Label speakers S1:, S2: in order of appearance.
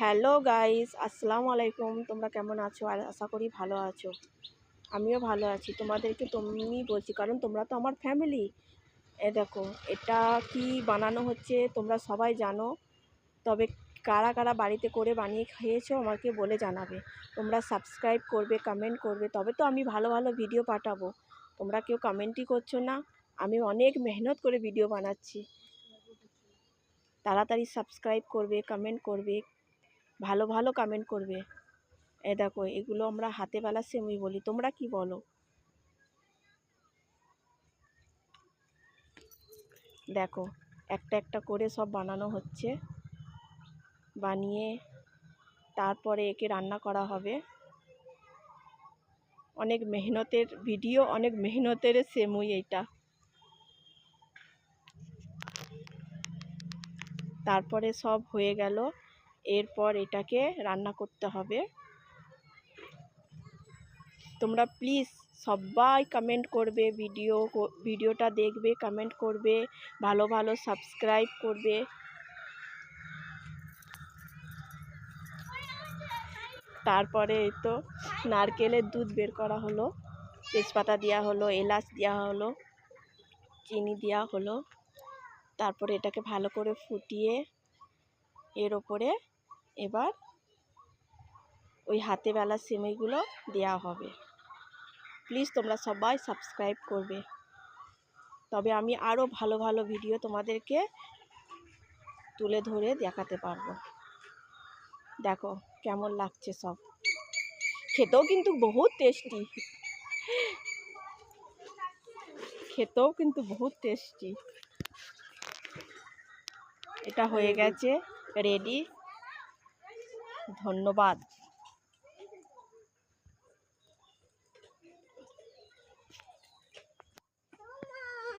S1: Hello guys, আসসালামু আলাইকুম। তোমরা কেমন আছো? আর আশা করি ভালো আছো। আমিও ভালো আছি। তোমাদেরকে তুমি বলছি কারণ তোমরা তো আমার ফ্যামিলি। দেখো এটা কি বানানো হচ্ছে তোমরা সবাই জানো। তবে কারা কারা বাড়িতে করে বানিয়ে খেয়েছো আমাকে বলে জানাবে। তোমরা সাবস্ক্রাইব করবে, কমেন্ট করবে, তবে তো আমি ভালো ভালো ভিডিও পাঠাবো। তোমরা কেউ কমেন্টই করছো না। আমি অনেক মেহনত করে ভিডিও বানাচ্ছি। তাড়াতাড়ি সাবস্ক্রাইব করবে, কমেন্ট করবে, ভালো ভালো কমেন্ট করবে। দেখো এগুলো আমরা হাতে বেলা সেমুই বলি, তোমরা কি বলো? দেখো একটা একটা করে সব বানানো হচ্ছে, বানিয়ে তারপরে একে রান্না করা হবে। অনেক মেহনতের ভিডিও, অনেক মেহনতের সেমুই এইটা। তারপরে সব হয়ে গেল, এরপর এটাকে রান্না করতে হবে। তোমরা প্লিজ সবাই কমেন্ট করবে, ভিডিওটা দেখবে, কমেন্ট করবে, ভালো ভালো সাবস্ক্রাইব করবে। তারপরে এই তো নারকেলের দুধ বের করা হলো, তেজপাতা দেওয়া হলো, এলাচ দেওয়া হলো, চিনি দেওয়া হলো। তারপরে এটাকে ভালো করে ফুটিয়ে এর ওপরে এবার ওই হাতে বেলা সেমাইগুলো দেওয়া হবে। প্লিজ তোমরা সবাই সাবস্ক্রাইব করবে, তবে আমি আরও ভালো ভালো ভিডিও তোমাদেরকে তুলে ধরে দেখাতে পারবো। দেখো কেমন লাগছে সব, খেতেও কিন্তু বহুত টেস্টি, খেতেও কিন্তু বহুত টেস্টি। এটা হয়ে গেছে, রেডি। ধন্যবাদ।